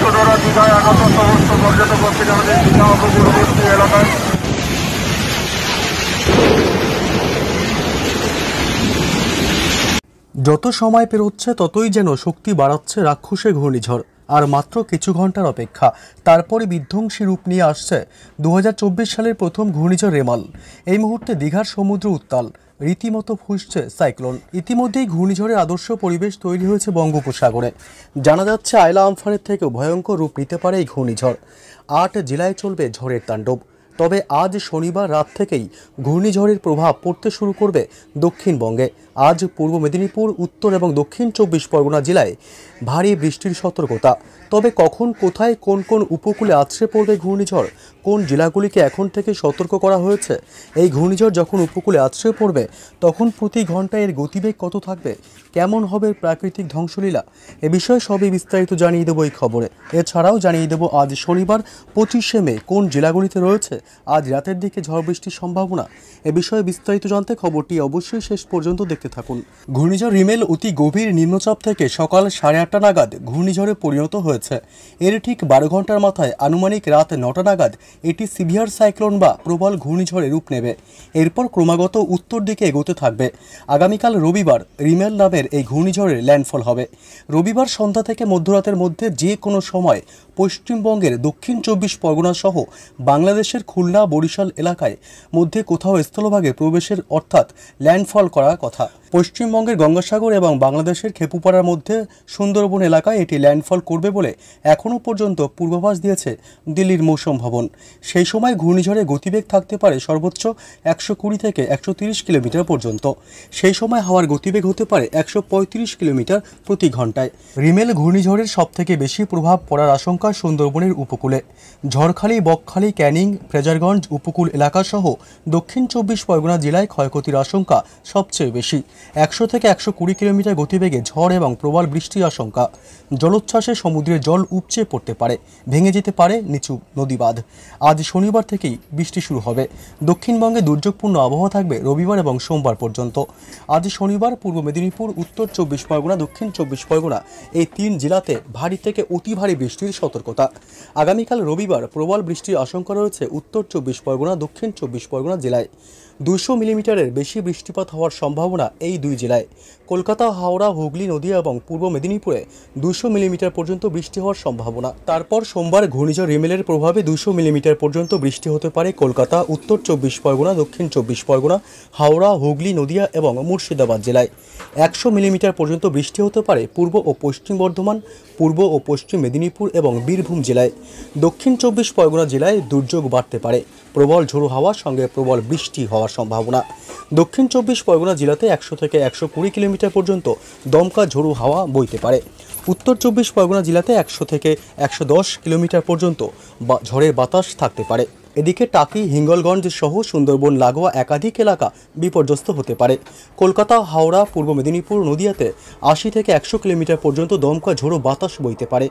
পর্যটকরা দীঘায় আগত সমস্ত পর্যটককে জানাতে দীঘা উপকূলবর্তী এলাকায় যত সময় পেরোচ্ছে ততই যেন শক্তি বাড়াচ্ছে রাক্ষসে ঘূর্ণিঝড়। আর মাত্র কিছু ঘন্টার অপেক্ষা, তারপরে বিধ্বংসী রূপ নিয়ে আসছে 2024 সালের প্রথম ঘূর্ণিঝড় রেমাল। এই মুহূর্তে দীঘার সমুদ্র উত্তাল, রীতিমতো ফুঁসছে সাইক্লোন। ইতিমধ্যেই ঘূর্ণিঝড়ের আদর্শ পরিবেশ তৈরি হয়েছে বঙ্গোপসাগরে। জানা যাচ্ছে আয়লা আমফানের থেকেও ভয়ঙ্কর রূপ নিতে পারে এই ঘূর্ণিঝড়। 8 জেলায় চলবে ঝড়ের তাণ্ডব। তবে আজ শনিবার রাত থেকেই ঘূর্ণিঝড়ের প্রভাব পড়তে শুরু করবে দক্ষিণবঙ্গে। আজ পূর্ব মেদিনীপুর, উত্তর এবং দক্ষিণ 24 পরগনা জেলায় ভারী বৃষ্টির সতর্কতা। তবে কখন, কোথায়, কোন কোন উপকূলে আছড়ে পড়বে ঘূর্ণিঝড়, কোন জেলাগুলিকে এখন থেকে সতর্ক করা হয়েছে, এই ঘূর্ণিঝড় যখন উপকূলে আছড়ে পড়বে তখন প্রতি ঘন্টায় এর গতিবেগ কত থাকবে, কেমন হবে প্রাকৃতিক ধ্বংসলীলা, এ বিষয়ে সবই বিস্তারিত জানিয়ে দেবো এই খবরে। এছাড়াও জানিয়ে দেবো আজ শনিবার 25শে মে কোন জেলাগুলিতে রয়েছে আজ রাতের দিকে ঝড় বৃষ্টির সম্ভাবনা। এ বিষয়ে বিস্তারিত জানতে খবরটি অবশ্যই শেষ পর্যন্ত দেখতে থাকুন। ঘূর্ণিঝড় রিমেল অতি গভীর নিম্নচাপ থেকে সকাল 8:30 নাগাদ ঘূর্ণিঝড়ে পরিণত হয়েছে। এর ঠিক 12 ঘন্টার মাথায় আনুমানিক রাত 9টা নাগাদ এটি সিভিয়ার সাইক্লোন বা প্রবল ঘূর্ণিঝড়ে রূপ নেবে। এরপর ক্রমাগত উত্তর দিকে এগোতে থাকবে। আগামীকাল রবিবার রিমেল নামের এই ঘূর্ণিঝড়ের ল্যান্ডফল হবে। রবিবার সন্ধ্যা থেকে মধ্যরাতের মধ্যে যে কোনো সময় পশ্চিমবঙ্গের দক্ষিণ 24 পরগনা সহ বাংলাদেশের খুলনা, বরিশাল এলাকায় মধ্যে কোথাও স্থলভাগে প্রবেশের অর্থাৎ ল্যান্ডফল করার কথা। পশ্চিমবঙ্গের গঙ্গাসাগর এবং বাংলাদেশের খেপুপাড়ার মধ্যে সুন্দরবন এলাকায় এটি ল্যান্ডফল করবে বলে এখনও পর্যন্ত পূর্বাভাস দিয়েছে দিল্লির মৌসুম ভবন। সেই সময় ঘূর্ণিঝড়ের গতিবেগ থাকতে পারে সর্বোচ্চ 120 থেকে 130 কিলোমিটার পর্যন্ত। সেই সময় হাওয়ার গতিবেগ হতে পারে 135 কিলোমিটার প্রতি ঘন্টায়। রিমেল ঘূর্ণিঝড়ের সবথেকে বেশি প্রভাব পড়ার আশঙ্কা সুন্দরবনের উপকূলে। ঝড়খালি, বকখালি, ক্যানিং, ফ্রেজারগঞ্জ উপকূল এলাকা সহ দক্ষিণ 24 পরগনা জেলায় ক্ষয়ক্ষতির আশঙ্কা সবচেয়ে বেশি। 100 থেকে 120 কিলোমিটার গতিবেগে ঝড় এবং প্রবল বৃষ্টির আশঙ্কা। জলোচ্ছ্বাসে সমুদ্রের জল উপচে পড়তে পারে, ভেঙে যেতে পারে নিচু নদীবাঁধ। আজ শনিবার থেকেই বৃষ্টি শুরু হবে। দক্ষিণবঙ্গে দুর্যোগপূর্ণ আবহাওয়া থাকবে রবিবার এবং সোমবার পর্যন্ত। আজ শনিবার পূর্ব মেদিনীপুর, উত্তর 24 পরগনা, দক্ষিণ 24 পরগনা এই 3 জেলাতে ভারী থেকে অতি ভারী বৃষ্টির সতর্কতা। আগামীকাল রবিবার প্রবল বৃষ্টির আশঙ্কা রয়েছে উত্তর 24 পরগনা, দক্ষিণ 24 পরগনা জেলায়। 200 মিলিমিটারের বেশি বৃষ্টিপাত হওয়ার সম্ভাবনা এই 2 জেলায়। কলকাতা, হাওড়া, হুগলি, নদিয়া এবং পূর্ব মেদিনীপুরে 200 মিলিমিটার পর্যন্ত বৃষ্টি হওয়ার সম্ভাবনা। তারপর সোমবার ঘূর্ণিঝড় রিমেলের প্রভাবে 200 মিলিমিটার পর্যন্ত বৃষ্টি হতে পারে কলকাতা, উত্তর 24 পরগনা, দক্ষিণ 24 পরগনা, হাওড়া, হুগলি, নদিয়া এবং মুর্শিদাবাদ জেলায়। 100 মিলিমিটার পর্যন্ত বৃষ্টি হতে পারে পূর্ব ও পশ্চিম বর্ধমান, পূর্ব ও পশ্চিম মেদিনীপুর এবং বীরভূম জেলায়। দক্ষিণ 24 পরগনা জেলায় দুর্যোগ বাড়তে পারে, প্রবল ঝোড়ো হাওয়ার সঙ্গে প্রবল বৃষ্টি হওয়ার সম্ভাবনা। দক্ষিণ 24 পরগনা জেলাতে 100 থেকে 120 কিলোমিটার পর্যন্ত দমকা ঝোড়ো হাওয়া বইতে পারে। উত্তর 24 পরগনা জেলাতে 100 থেকে 110 কিলোমিটার পর্যন্ত ঝড়ের বাতাস থাকতে পারে। এদিকে টাকি, হিঙ্গলগঞ্জ সহ সুন্দরবন লাগোয়া একাধিক এলাকা বিপর্যস্ত হতে পারে। কলকাতা, হাওড়া, পূর্ব মেদিনীপুর, নদিয়াতে 80 থেকে 100 কিলোমিটার পর্যন্ত দমকা ঝোড়ো বাতাস বইতে পারে।